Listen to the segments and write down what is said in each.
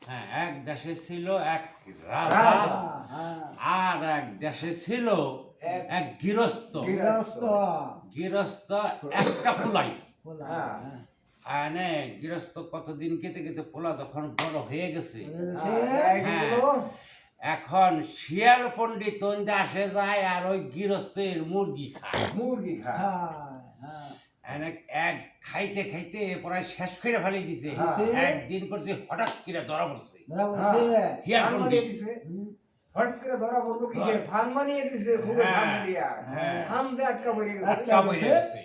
হ্যাঁ, এক দেশে ছিল এক রাজা, আর এক দেশে ছিল এক গৃহস্থ। গৃহস্থ একটা পোলাই, গৃহস্থ কতদিন কেটে কেটে পোলা যখন বড় হয়ে গেছে, এখন শিয়াল পণ্ডিত আসে যায় আর ওই গৃহস্থের মুরগি এক খাইতে খাইতে প্রায় শেষ করে ফেলে দিছে। একদিন করছে হঠাৎ করে ধরা পড়ছে শিয়াল পণ্ডিত। হঠাৎ করে ধরা পড়লো কিসের ফান বানিয়ে দিছে, ফান দিয়ে আটকা পড়ে গেছে।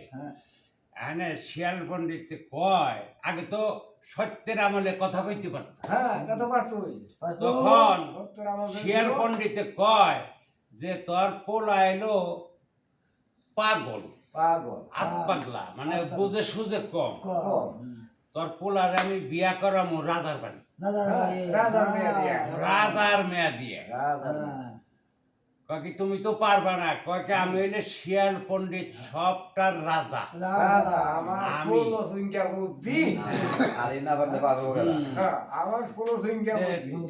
শিয়াল পণ্ডিত কয়, আগে তো সত্যের আমলে কথা কইতে পারত, তখন শিয়াল পণ্ডিত কয় যে তোর পোলা এলো পাগল, আত্মাগলা, মানে বুঝে সুঝে কম, তোর পোলার আমি বিয়া করামু রাজার বাড়ি, রাজার মেয়া দিয়ে। কয় তুমি তো পারবা না, কয় আমি হইলে শিয়াল পণ্ডিত সবটার রাজা,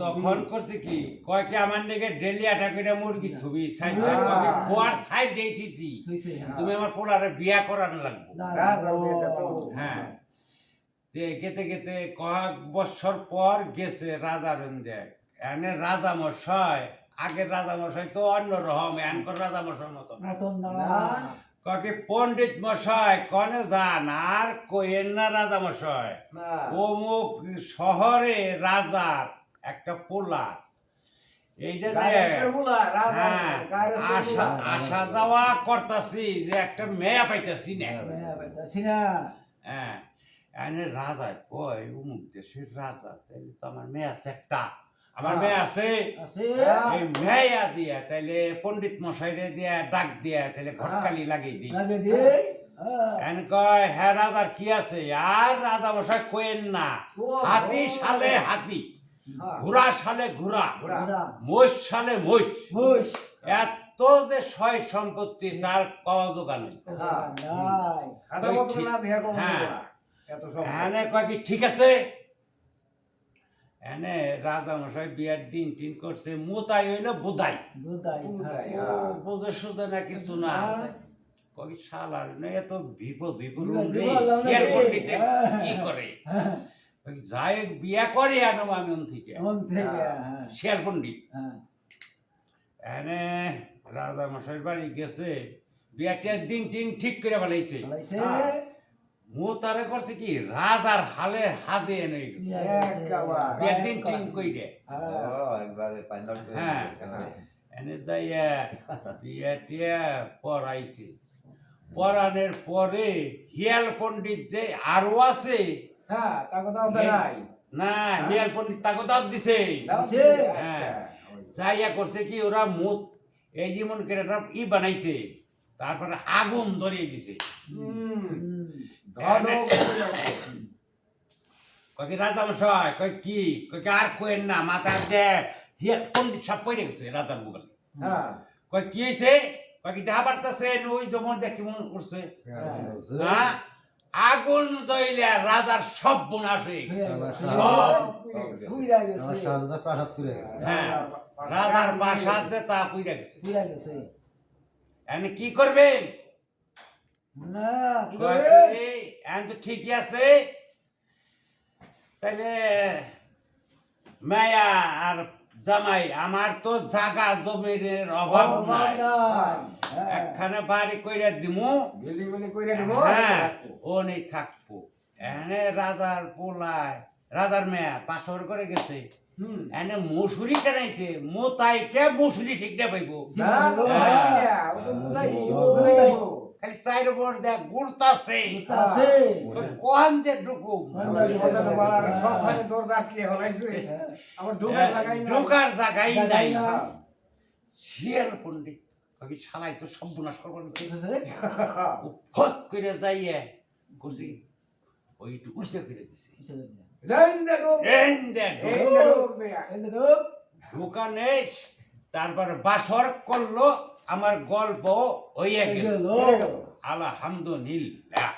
তখন করছে কি, কয় আমার দিকে ডেলি আটা করে মুরগি থুবি খোয়ার সাইড দিয়েছি, তুমি আমার পোলারে বিয়া করানো লাগবে। হ্যাঁ, গেতে গেতে কয়েক বছর পর গেছে রাজার এনে রাজা মশাই, আগের রাজা মশাই তো অন্য রকম, এনকর রাজা মশাই মতো কাকে পণ্ডিত মশাই কনে যান আর কইেন না রাজা মশাই, অমুক শহরে রাজার একটা পোলা, এইটা আসা যাওয়া করতাছি যে একটা মেয়া পাইতাছি না। হ্যাঁ, এনে রাজা কয় অমুক দেশের রাজা, তাইলে তো আমার মেয়ে আছে একটা, আমার মেয়ে আছে, এই মেয়া দিয়া তাইলে পণ্ডিত মশাইরে দিয়া ডাক দিয়া তাইলে ঘটকালি লাগিয়ে দিই। কয় হ্যাঁ রাজার কি আছে, আর রাজা মশাই কইেন না, হাতি সালে হাতি, ঘোড়া সালে ঘোড়া, মোষ সালে মোষ, এত যে সয় সম্পত্তি তার পাওয়া জোগা নেই। হ্যাঁ, কয় কি ঠিক আছে। এনে রাজা মশাই বিয়ার দিন টিন করছে, মোতাই হইলো বুধাই, বুঝে সুঝে না কিছু না, কই শালার এত বিপদ কি করে যাই বিয়া করে আনো আমি থেকে শিয়াল পণ্ডিত। এনে রাজা মশাই বাড়ি গেছে, বিয়াটার দিন টিন ঠিক করে ফেলাইছে, তারে করছে কি রাজার হালে হাজে এনে গেছে একদিন টিং কইরে। হ্যাঁ, এনে যাইয়া বিয়া টিয়া পড়াইছে, পড়ানোর পরে হিয়াল পণ্ডিত যে আরো আছে না, হিয়াল পণ্ডিত তাকে দাও দিছে। হ্যাঁ, যাইয়া করছে কি ওরা মুখ এই যেমন করে ই বানাইছে, তারপরে আগুন ধরিয়ে দিছে। রাজা মশাই কয় কি, আর কইেন না, মাথা পণ্ডিত সব পড়ে গেছে রাজার মোবাইল। কয় কি হয়েছে, কয় কি দেখা পারতেছে ওই যেমন দেখি মন করছে, আগুন জ্বলে রাজার সব বোনাস হয়ে গেছে, হ্যাঁ, রাজার প্রাসাদ যে তা পুইরা গেছে। এনে কি করবে, ঠিকই আছে, তাহলে মায়া আর জামাই আমার তো জায়গা জমির অভাব নাই, একখানে বাড়ি কইরা দিমু, হ্যাঁ ও নেই থাকবো। এনে রাজার পোলায় রাজার মেয়া পাশর করে গেছে, এনে মসুরি টানাইছে, মোতাইকে মসুরি শিখতে পাইব, খালি চাইর উপর দেখ ঘুরতাছে, কোন যে ঢুকু ঢোকার জায়গাই নাই। শিয়াল পণ্ডিত শালাই তো সর্বনাশ করবার ফট করে যাইয়ে করছি ওইটু উঠে করে দিছে, দোকানে তারপরে বাসর করলো, আমার গল্প হইয়া গেল। আলহামদুলিল্লাহ।